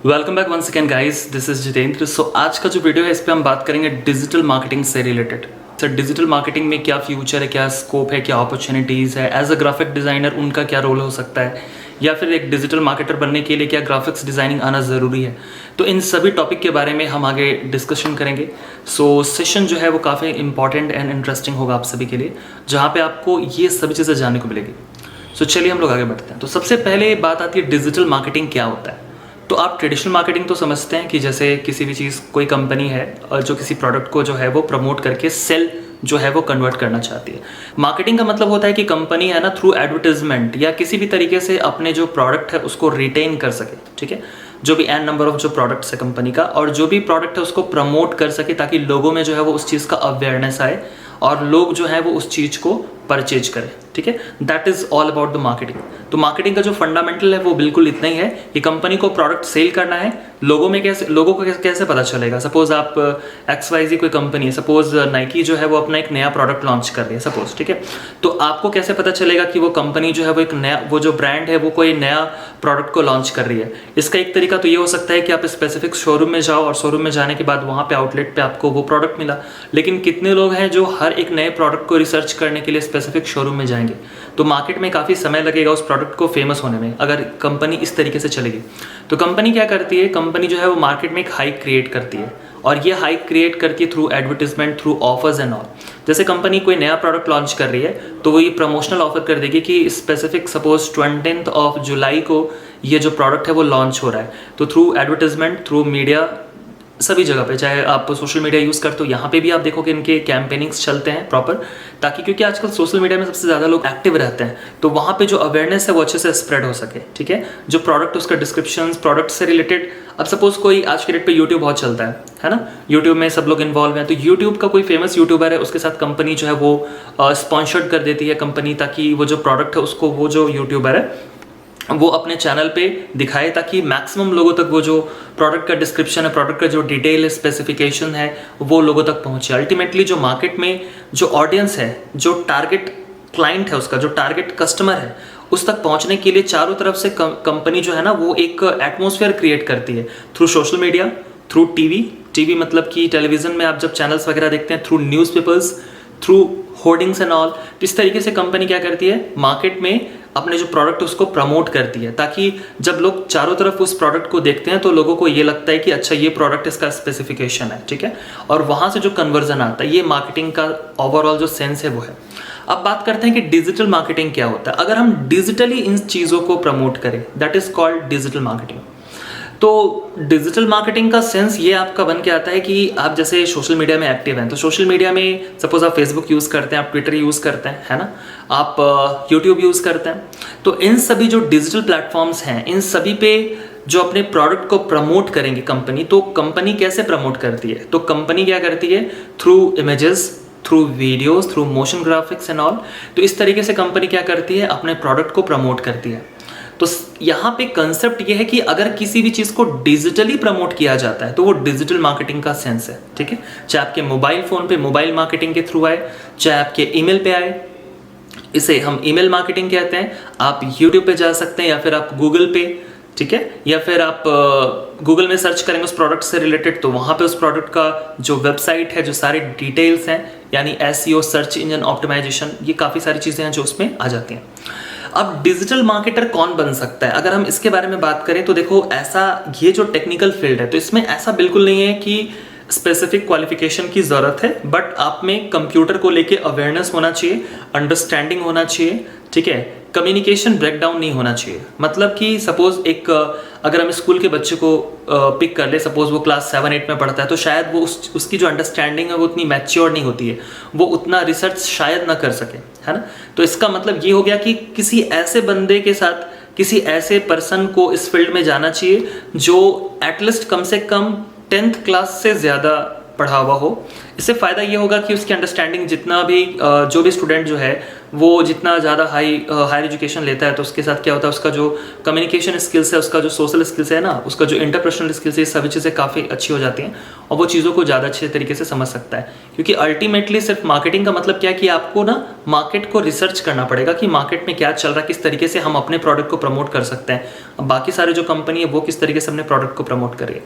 Welcome back once again guys, this is Jitendra. So आज का जो वीडियो है इस पे हम बात करेंगे डिजिटल मार्केटिंग से रिलेटेड। सर डिजिटल मार्केटिंग में क्या फ्यूचर है, क्या स्कोप है, क्या अपॉर्चुनिटीज़ है, एज अ ग्राफिक डिज़ाइनर उनका क्या रोल हो सकता है, या फिर एक डिजिटल मार्केटर बनने के लिए क्या ग्राफिक्स डिज़ाइनिंग आना ज़रूरी है। तो इन सभी टॉपिक के बारे में हम आगे डिस्कशन करेंगे। सो सेशन जो है वो काफ़ी इंपॉर्टेंट एंड इंटरेस्टिंग होगा आप सभी के लिए, जहाँ पे आपको ये सभी चीज़ें जानने को मिलेगी। सो चलिए हम लोग आगे बढ़ते हैं। तो सबसे पहले बात आती है डिजिटल मार्केटिंग क्या होता है। तो आप ट्रेडिशनल मार्केटिंग तो समझते हैं कि जैसे किसी भी चीज़, कोई कंपनी है और जो किसी प्रोडक्ट को जो है वो प्रमोट करके सेल जो है वो कन्वर्ट करना चाहती है। मार्केटिंग का मतलब होता है कि कंपनी है ना, थ्रू एडवर्टाइजमेंट या किसी भी तरीके से अपने जो प्रोडक्ट है उसको रिटेन कर सके। ठीक है, जो भी एन नंबर ऑफ जो प्रोडक्ट्स है कंपनी का, और जो भी प्रोडक्ट है उसको प्रमोट कर सके ताकि लोगों में जो है वो उस चीज़ का अवेयरनेस आए और लोग जो है वो उस चीज़ को परचेज करें। ठीक है, that is all about the marketing. तो मार्केटिंग का जो फंडामेंटल है वो बिल्कुल इतना ही है कि कंपनी को प्रोडक्ट सेल करना है। लोगों को कैसे पता चलेगा। सपोज आप XYZ कोई कंपनी है, सपोज नाइकी जो है वो अपना एक नया प्रोडक्ट लॉन्च कर रही है सपोज। ठीक है, तो आपको कैसे पता चलेगा कि वो कंपनी जो है वो एक नया, वो जो ब्रांड है वो कोई नया प्रोडक्ट को लॉन्च कर रही है। इसका एक तरीका तो ये हो सकता है कि आप स्पेसिफिक शोरूम में जाओ और शोरूम में जाने के बाद वहाँ पे आउटलेट पे आपको वो प्रोडक्ट मिला। लेकिन कितने लोग हैं जो हर एक नए प्रोडक्ट को रिसर्च करने के लिए स्पेसिफिक शोरूम में जाएंगे। तो मार्केट में काफ़ी समय लगेगा उस प्रोडक्ट को फेमस होने में, अगर कंपनी इस तरीके से चलेगी। तो कंपनी क्या करती है, कंपनी जो है वो मार्केट में एक हाइक क्रिएट करती है, और ये हाइक क्रिएट करती है through advertisement, through offers and all. जैसे कंपनी कोई नया प्रोडक्ट लॉन्च कर रही है तो वो ये प्रमोशनल ऑफर कर देगी कि स्पेसिफिक सपोज 20 जुलाई को ये जो प्रोडक्ट है वो लॉन्च हो रहा है। तो थ्रू एडवर्टीजमेंट, थ्रू मीडिया, सभी जगह पे, चाहे आप सोशल मीडिया यूज़ करते हो, यहाँ पे भी आप देखो कि इनके कैंपेनिंग्स चलते हैं प्रॉपर, ताकि क्योंकि आजकल सोशल मीडिया में सबसे ज़्यादा लोग एक्टिव रहते हैं, तो वहाँ पे जो अवेयरनेस है वो अच्छे से स्प्रेड हो सके। ठीक है, जो प्रोडक्ट, उसका डिस्क्रिप्शन, प्रोडक्ट से रिलेटेड। अब सपोज कोई आज के डेट पे यूट्यूब बहुत चलता है ना, यूट्यूब में सब लोग इन्वॉल्व हैं, तो यूट्यूब का कोई फेमस यूट्यूबर है, उसके साथ कंपनी जो है वो स्पॉन्सर्ड कर देती है कंपनी, ताकि वो जो प्रोडक्ट है उसको वो जो यूट्यूबर है वो अपने चैनल पे दिखाए, ताकि मैक्सिमम लोगों तक वो जो प्रोडक्ट का डिस्क्रिप्शन है, प्रोडक्ट का जो डिटेल है, स्पेसिफिकेशन है, वो लोगों तक पहुंचे। अल्टीमेटली जो मार्केट में जो ऑडियंस है, जो टारगेट क्लाइंट है, उसका जो टारगेट कस्टमर है, उस तक पहुंचने के लिए चारों तरफ से कंपनी जो है ना वो एक एटमॉस्फेयर क्रिएट करती है through social media, through TV मतलब कि टेलीविजन में आप जब चैनल्स वगैरह देखते हैं, through newspapers, through hoardings and all. तो इस तरीके से कंपनी क्या करती है, मार्केट में अपने जो प्रोडक्ट उसको प्रमोट करती है, ताकि जब लोग चारों तरफ उस प्रोडक्ट को देखते हैं तो लोगों को ये लगता है कि अच्छा ये प्रोडक्ट, इसका स्पेसिफिकेशन है। ठीक है, और वहाँ से जो कन्वर्जन आता है, ये मार्केटिंग का ओवरऑल जो सेंस है वो है। अब बात करते हैं कि डिजिटल मार्केटिंग क्या होता है। अगर हम डिजिटली इन चीज़ों को प्रमोट करें, that is called digital marketing. तो डिजिटल मार्केटिंग का सेंस ये आपका बन के आता है कि आप जैसे सोशल मीडिया में एक्टिव हैं, तो सोशल मीडिया में सपोज आप फेसबुक यूज़ करते हैं, आप ट्विटर यूज़ करते हैं, है ना, आप यूट्यूब यूज़ करते हैं। तो इन सभी जो डिजिटल प्लेटफॉर्म्स हैं, इन सभी पे जो अपने प्रोडक्ट को प्रमोट करेंगे कंपनी, तो कंपनी कैसे प्रमोट करती है, तो कंपनी क्या करती है, through images, through videos, through motion graphics and all. तो इस तरीके से कंपनी क्या करती है, अपने प्रोडक्ट को प्रमोट करती है। तो यहाँ पे कंसेप्ट ये है कि अगर किसी भी चीज़ को डिजिटली प्रमोट किया जाता है तो वो डिजिटल मार्केटिंग का सेंस है। ठीक है, चाहे आपके मोबाइल फ़ोन पे मोबाइल मार्केटिंग के थ्रू आए, चाहे आपके ईमेल पे आए, इसे हम ईमेल मार्केटिंग कहते हैं। आप यूट्यूब पे जा सकते हैं, या फिर आप गूगल पे, ठीक है, या फिर आप गूगल में सर्च करेंगे उस प्रोडक्ट से रिलेटेड, तो वहाँ पे उस प्रोडक्ट का जो वेबसाइट है, जो सारे डिटेल्स हैं, यानी SEO, सर्च इंजन ऑप्टिमाइजेशन, ये काफ़ी सारी चीज़ें हैं जो उसमें आ जाती हैं। अब डिजिटल मार्केटर कौन बन सकता है, अगर हम इसके बारे में बात करें तो देखो, ऐसा ये जो टेक्निकल फील्ड है, तो इसमें ऐसा बिल्कुल नहीं है कि स्पेसिफिक क्वालिफिकेशन की ज़रूरत है, बट आप में कंप्यूटर को लेके अवेयरनेस होना चाहिए, अंडरस्टैंडिंग होना चाहिए। ठीक है, कम्युनिकेशन ब्रेकडाउन नहीं होना चाहिए। मतलब कि सपोज एक अगर हम स्कूल के बच्चे को पिक कर ले, सपोज वो क्लास 7-8 में पढ़ता है, तो शायद वो उसकी जो अंडरस्टैंडिंग है वो उतनी मैच्योर नहीं होती है, वो उतना रिसर्च शायद ना कर सके, है ना। तो इसका मतलब ये हो गया कि किसी ऐसे बंदे के साथ, किसी ऐसे पर्सन को इस फील्ड में जाना चाहिए जो एटलीस्ट कम से कम 10th क्लास से ज़्यादा पढ़ा हुआ हो। इससे फ़ायदा ये होगा कि उसकी अंडरस्टैंडिंग जितना भी जो भी स्टूडेंट जो है वो जितना ज़्यादा हायर एजुकेशन लेता है तो उसके साथ क्या होता है, उसका जो कम्युनिकेशन स्किल्स है, उसका जो सोशल स्किल्स है ना, उसका जो इंटरपर्सनल स्किल्स है, ये सभी चीज़ें काफ़ी अच्छी हो जाती हैं और वो चीज़ों को ज़्यादा अच्छे तरीके से समझ सकता है। क्योंकि अल्टीमेटली सिर्फ मार्केटिंग का मतलब क्या है कि आपको ना मार्केट को रिसर्च करना पड़ेगा कि मार्केट में क्या चल रहा है, किस तरीके से हम अपने प्रोडक्ट को प्रमोट कर सकते हैं, अब बाकी सारे जो कंपनी है वो किस तरीके से अपने प्रोडक्ट को प्रमोट करें।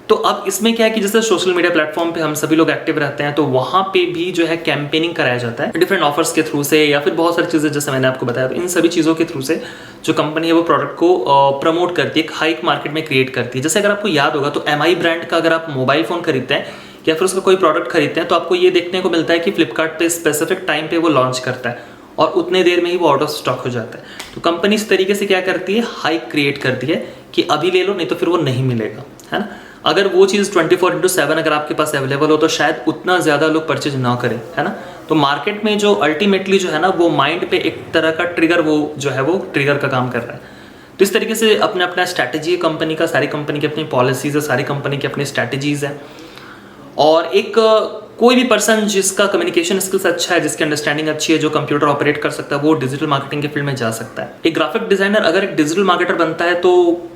तो अब इसमें क्या है कि जैसे सोशल मीडिया प्लेटफॉर्म पे हम सभी लोग एक्टिव रहते हैं, तो वहाँ पे भी जो है कैंपेनिंग कराया जाता है डिफरेंट ऑफर्स के थ्रू से, या फिर बहुत सारी चीज़ें जैसे मैंने आपको बताया। तो इन सभी चीज़ों के थ्रू से जो कंपनी है वो प्रोडक्ट को प्रमोट करती है, एक हाइक मार्केट में क्रिएट करती है। जैसे अगर आपको याद होगा तो MI ब्रांड का अगर आप मोबाइल फ़ोन खरीदते हैं या फिर उसका कोई प्रोडक्ट खरीदते हैं तो आपको ये देखने को मिलता है कि फ्लिपकार्ट पे स्पेसिफिक टाइम पे वो लॉन्च करता है और उतने देर में ही वो आउट ऑफ स्टॉक हो जाता है। तो कंपनी इस तरीके से क्या करती है, हाइक क्रिएट करती है कि अभी ले लो नहीं तो फिर वो नहीं मिलेगा, है ना। अगर वो चीज़ 24/7 अगर आपके पास अवेलेबल हो तो शायद उतना ज़्यादा लोग परचेज ना करें, है ना। तो मार्केट में जो अल्टीमेटली जो है ना वो माइंड पे एक तरह का ट्रिगर, वो जो है वो ट्रिगर का काम कर रहा है। तो इस तरीके से अपना अपना स्ट्रैटेजी है कंपनी का, सारी कंपनी की अपनी पॉलिसीज़ है, सारी कंपनी की अपनी स्ट्रैटेजीज़ है। और एक कोई भी पर्सन जिसका कम्युनिकेशन स्किल्स अच्छा है, जिसकी अंडरस्टैंडिंग अच्छी है, जो कंप्यूटर ऑपरेट कर सकता है, वो डिजिटल मार्केटिंग के फील्ड में जा सकता है। एक ग्राफिक डिज़ाइनर अगर एक डिजिटल मार्केटर बनता है तो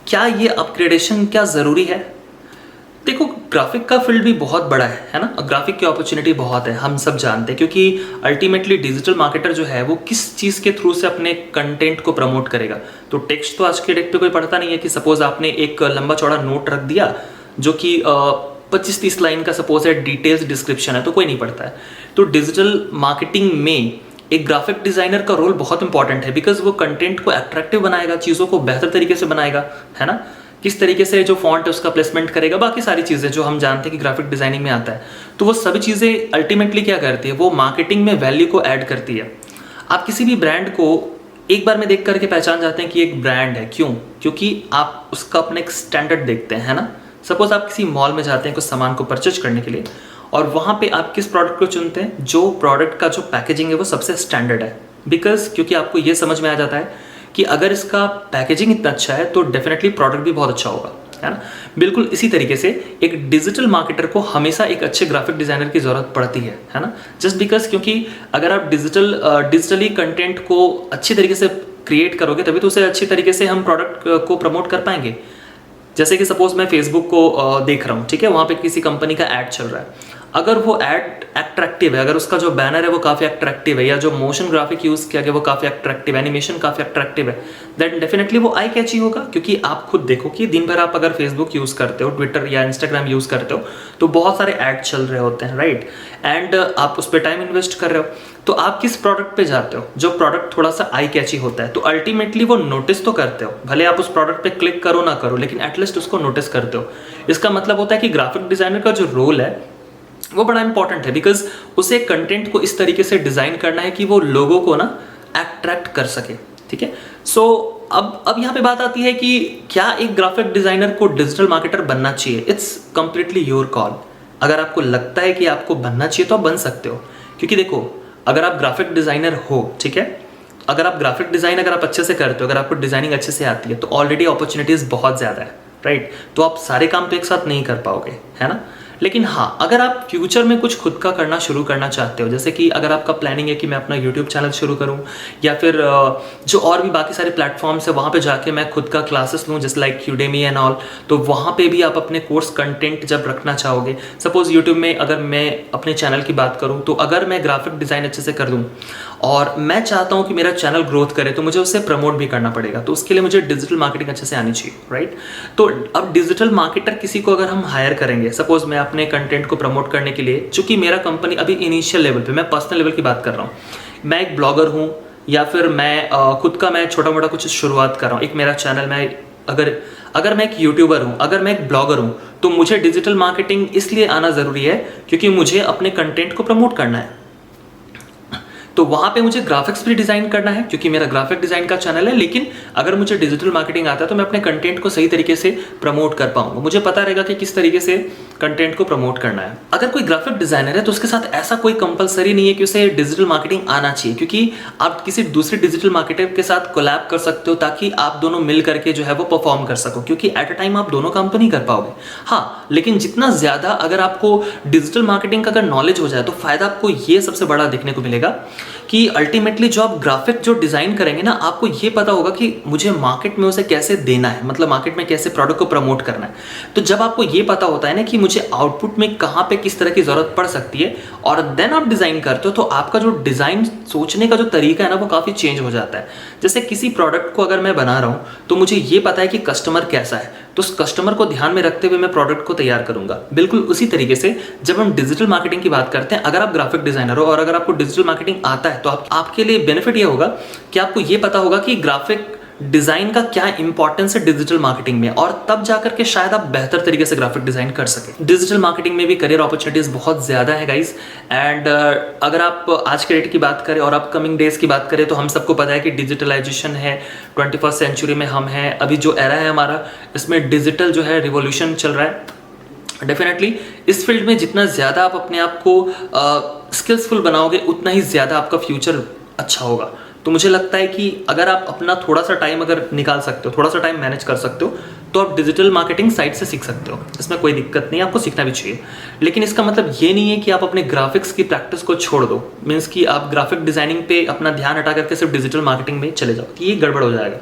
क्या ये अपग्रेडेशन क्या ज़रूरी है? देखो, ग्राफिक का फील्ड भी बहुत बड़ा है ना। ग्राफिक की अपॉर्चुनिटी बहुत है, हम सब जानते हैं, क्योंकि अल्टीमेटली डिजिटल मार्केटर जो है वो किस चीज़ के थ्रू से अपने कंटेंट को प्रमोट करेगा। तो टेक्स्ट तो आज के डेट पे कोई पढ़ता नहीं है कि सपोज आपने एक लंबा चौड़ा नोट रख दिया जो कि 25-30 लाइन का सपोज है, डिटेल्स डिस्क्रिप्शन है, तो कोई नहीं पढ़ता है। तो डिजिटल मार्केटिंग में एक ग्राफिक डिज़ाइनर का रोल बहुत इंपॉर्टेंट है, बिकॉज वो कंटेंट को अट्रैक्टिव बनाएगा, चीज़ों को बेहतर तरीके से बनाएगा, है ना। किस तरीके से जो फॉन्ट है उसका प्लेसमेंट करेगा, बाकी सारी चीज़ें जो हम जानते हैं कि ग्राफिक डिज़ाइनिंग में आता है। तो वो सभी चीज़ें अल्टीमेटली क्या करती है, वो मार्केटिंग में वैल्यू को ऐड करती है। आप किसी भी ब्रांड को एक बार में देख करके पहचान जाते हैं कि एक ब्रांड है, क्यों? क्योंकि आप उसका अपना एक स्टैंडर्ड देखते हैं, है ना। सपोज आप किसी मॉल में जाते हैं कुछ सामान को परचेज करने के लिए, और वहाँ पे आप किस प्रोडक्ट को चुनते हैं, जो प्रोडक्ट का जो पैकेजिंग है वो सबसे स्टैंडर्ड है। बिकॉज क्योंकि आपको ये समझ में आ जाता है कि अगर इसका पैकेजिंग इतना अच्छा है तो डेफिनेटली प्रोडक्ट भी बहुत अच्छा होगा, है ना। बिल्कुल इसी तरीके से एक डिजिटल मार्केटर को हमेशा एक अच्छे ग्राफिक डिज़ाइनर की ज़रूरत पड़ती है ना। जस्ट बिकॉज क्योंकि अगर आप डिजिटली कंटेंट को अच्छी तरीके से क्रिएट करोगे तभी तो उसे अच्छी तरीके से हम प्रोडक्ट को प्रमोट कर पाएंगे। जैसे कि सपोज मैं फेसबुक को देख रहा हूँ, ठीक है, वहाँ पे किसी कंपनी का ऐड चल रहा है। अगर वो ऐड अट्रैक्टिव है, अगर उसका जो बैनर है वो काफ़ी अट्रैक्टिव है, या जो मोशन ग्राफिक यूज़ किया गया वो काफ़ी अट्रैक्टिव, एनिमेशन काफ़ी अट्रैक्टिव है, देन डेफिनेटली वो आई कैची होगा। क्योंकि आप खुद देखो कि दिन भर आप अगर फेसबुक यूज़ करते हो, ट्विटर या इंस्टाग्राम यूज़ करते हो, तो बहुत सारे ऐड चल रहे होते हैं, राइट। एंड आप उस पर टाइम इन्वेस्ट कर रहे हो, तो आप किस प्रोडक्ट पे जाते हो, जो प्रोडक्ट थोड़ा सा आई कैची होता है, तो अल्टीमेटली वो नोटिस तो करते हो। भले आप उस प्रोडक्ट पे क्लिक करो ना करो, लेकिन एटलीस्ट उसको नोटिस करते हो। इसका मतलब होता है कि ग्राफिक डिज़ाइनर का जो रोल है वो बड़ा इंपॉर्टेंट है, बिकॉज उसे कंटेंट को इस तरीके से डिज़ाइन करना है कि वो लोगों को ना अट्रैक्ट कर सके, ठीक है। सो अब यहाँ पे बात आती है कि क्या एक ग्राफिक डिज़ाइनर को डिजिटल मार्केटर बनना चाहिए। It's completely your call. अगर आपको लगता है कि आपको बनना चाहिए तो आप बन सकते हो, क्योंकि देखो, अगर आप ग्राफिक डिज़ाइनर हो, ठीक है, अगर आप ग्राफिक डिज़ाइन अगर आप अच्छे से करते हो, अगर आपको डिज़ाइनिंग अच्छे से आती है, तो ऑलरेडी अपॉर्चुनिटीज़ बहुत ज़्यादा है, राइट। तो आप सारे काम तो एक साथ नहीं कर पाओगे, है ना। लेकिन हाँ, अगर आप फ्यूचर में कुछ खुद का करना शुरू करना चाहते हो, जैसे कि अगर आपका प्लानिंग है कि मैं अपना यूट्यूब चैनल शुरू करूँ, या फिर जो और भी बाकी सारे प्लेटफॉर्म्स है वहाँ पे जाके मैं खुद का क्लासेस लूँ, जैसे लाइक यूडेमी एंड ऑल, तो वहाँ पे भी आप अपने कोर्स कंटेंट जब रखना चाहोगे, सपोज यूट्यूब में अगर मैं अपने चैनल की बात करूँ, तो अगर मैं ग्राफिक डिज़ाइन अच्छे से कर दूँ और मैं चाहता हूँ कि मेरा चैनल ग्रोथ करे, तो मुझे उसे प्रमोट भी करना पड़ेगा। तो उसके लिए मुझे डिजिटल मार्केटिंग अच्छे से आनी चाहिए, राइट। तो अब डिजिटल मार्केटर किसी को अगर हम हायर करेंगे, सपोज मैं अपने कंटेंट को प्रमोट करने के लिए, चूंकि मेरा कंपनी अभी इनिशियल लेवल पे, मैं पर्सनल लेवल की बात कर रहा हूँ, मैं एक ब्लॉगर हूँ, या फिर मैं खुद का मैं छोटा मोटा कुछ शुरुआत कर रहा हूँ, एक मेरा चैनल, मैं अगर मैं एक यूट्यूबर हूँ, अगर मैं एक ब्लॉगर हूँ, तो मुझे डिजिटल मार्केटिंग इसलिए आना ज़रूरी है क्योंकि मुझे अपने कंटेंट को प्रमोट करना है। तो वहाँ पे मुझे ग्राफिक्स भी डिज़ाइन करना है क्योंकि मेरा ग्राफिक डिज़ाइन का चैनल है, लेकिन अगर मुझे डिजिटल मार्केटिंग आता है तो मैं अपने कंटेंट को सही तरीके से प्रमोट कर पाऊंगा। मुझे पता रहेगा कि किस तरीके से कंटेंट को प्रमोट करना है। अगर कोई ग्राफिक डिज़ाइनर है तो उसके साथ ऐसा कोई कंपलसरी नहीं है कि उसे डिजिटल मार्केटिंग आना चाहिए, क्योंकि आप किसी दूसरे डिजिटल मार्केटर के साथ कोलैब कर सकते हो ताकि आप दोनों मिल करके जो है वो परफॉर्म कर सको, क्योंकि एट अ टाइम आप दोनों काम तो नहीं कर पाओगे। हाँ, लेकिन जितना ज़्यादा अगर आपको डिजिटल मार्केटिंग का अगर नॉलेज हो जाए तो फ़ायदा आपको ये सबसे बड़ा देखने को मिलेगा कि अल्टीमेटली जो आप ग्राफिक जो डिज़ाइन करेंगे ना, आपको ये पता होगा कि मुझे मार्केट में उसे कैसे देना है, मतलब मार्केट में कैसे प्रोडक्ट को प्रमोट करना है। तो जब आपको ये पता होता है ना कि मुझे आउटपुट में कहाँ पे किस तरह की ज़रूरत पड़ सकती है और देन आप डिज़ाइन करते हो, तो आपका जो डिज़ाइन सोचने का जो तरीका है ना वो काफ़ी चेंज हो जाता है। जैसे किसी प्रोडक्ट को अगर मैं बना रहा हूँ तो मुझे ये पता है कि कस्टमर कैसा है, तो उस कस्टमर को ध्यान में रखते हुए मैं प्रोडक्ट को तैयार करूंगा। बिल्कुल उसी तरीके से जब हम डिजिटल मार्केटिंग की बात करते हैं, अगर आप ग्राफिक डिजाइनर हो और अगर आपको डिजिटल मार्केटिंग आता है तो आपके लिए बेनिफिट ये होगा कि आपको ये पता होगा कि ग्राफिक डिजाइन का क्या इंपॉर्टेंस है डिजिटल मार्केटिंग में, और तब जाकर के शायद आप बेहतर तरीके से ग्राफिक डिजाइन कर सके। डिजिटल मार्केटिंग में भी करियर अपॉर्चुनिटीज बहुत ज्यादा है गाइस, एंड अगर आप आज के डेट की बात करें और अपकमिंग डेज की बात करें तो हम सबको पता है कि डिजिटलाइजेशन है, 21st सेंचुरी में हम हैं। अभी जो एरा है हमारा, इसमें डिजिटल जो है रिवॉल्यूशन चल रहा है। डेफिनेटली इस फील्ड में जितना ज़्यादा आप अपने आप को स्किल्सफुल बनाओगे उतना ही ज़्यादा आपका फ्यूचर अच्छा होगा। तो मुझे लगता है कि अगर आप अपना थोड़ा सा टाइम अगर निकाल सकते हो, थोड़ा सा टाइम मैनेज कर सकते हो, तो आप डिजिटल मार्केटिंग साइट से सीख सकते हो। इसमें कोई दिक्कत नहीं है, आपको सीखना भी चाहिए। लेकिन इसका मतलब ये नहीं है कि आप अपने ग्राफिक्स की प्रैक्टिस को छोड़ दो, मीन्स कि आप ग्राफिक डिजाइनिंग पे अपना ध्यान हटा करके सिर्फ डिजिटल मार्केटिंग में चले जाओ, ये गड़बड़ हो जाएगा।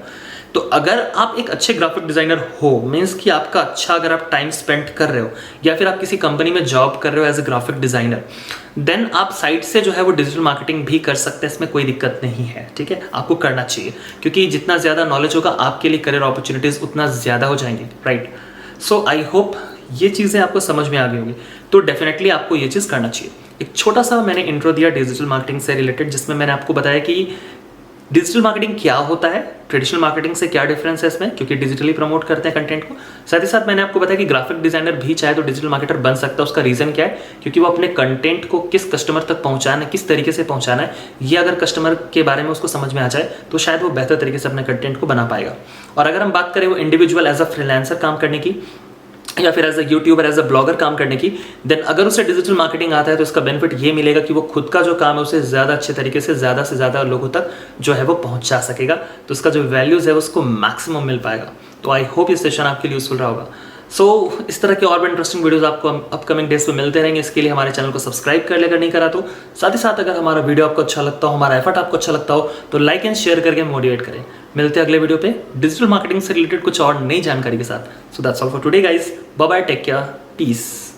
तो अगर आप एक अच्छे ग्राफिक डिजाइनर हो, मीन्स कि आपका अच्छा अगर आप टाइम स्पेंड कर रहे हो या फिर आप किसी कंपनी में जॉब कर रहे हो as a graphic designer, then आप साइट से जो है वो डिजिटल मार्केटिंग भी कर सकते हैं। इसमें कोई दिक्कत नहीं है, ठीक है, आपको करना चाहिए, क्योंकि जितना ज़्यादा नॉलेज होगा आपके लिए करियर अपॉर्चुनिटीज़ उतना ज़्यादा हो जाएंगी, राइट। सो आई होप ये चीज़ें आपको समझ में आ गई होंगी। तो डेफिनेटली आपको ये चीज़ करना चाहिए। एक छोटा सा मैंने इंट्रो दिया डिजिटल मार्केटिंग से रिलेटेड, जिसमें मैंने आपको बताया कि डिजिटल मार्केटिंग क्या होता है, ट्रेडिशनल मार्केटिंग से क्या डिफरेंस है इसमें, क्योंकि डिजिटली प्रमोट करते हैं कंटेंट को। साथ ही साथ मैंने आपको बताया कि ग्राफिक डिजाइनर भी चाहे तो डिजिटल मार्केटर बन सकता है। उसका रीज़न क्या है, क्योंकि वो अपने कंटेंट को किस कस्टमर तक पहुंचाना है, किस तरीके से पहुंचाना है, ये अगर कस्टमर के बारे में उसको समझ में आ जाए तो शायद वो बेहतर तरीके से अपने कंटेंट को बना पाएगा। और अगर हम बात करें वो इंडिविजुअल एज अ फ्रीलांसर काम करने की या फिर as a youtuber, as a blogger काम करने की, देन अगर उसे डिजिटल मार्केटिंग आता है तो इसका बेनिफिट ये मिलेगा कि वो खुद का जो काम है उसे ज़्यादा अच्छे तरीके से ज़्यादा लोगों तक जो है वो पहुंचा सकेगा। तो उसका जो वैल्यूज़ है उसको मैक्सिमम मिल पाएगा। तो आई होप ये सेशन आपके लिए यूजफुल रहा होगा। सो इस तरह के और भी इंटरेस्टिंग वीडियोस आपको अपकमिंग डेज पे मिलते रहेंगे। इसके लिए हमारे चैनल को सब्सक्राइब कर ले अगर नहीं करा तो। साथ ही साथ अगर हमारा वीडियो आपको अच्छा लगता हो, हमारा एफर्ट आपको अच्छा लगता हो, तो लाइक एंड शेयर करके मोटिवेट करें। मिलते हैं अगले वीडियो पे डिजिटल मार्केटिंग से रिलेटेड कुछ और नई जानकारी के साथ। So that's all for today guys, bye bye, take care, piece.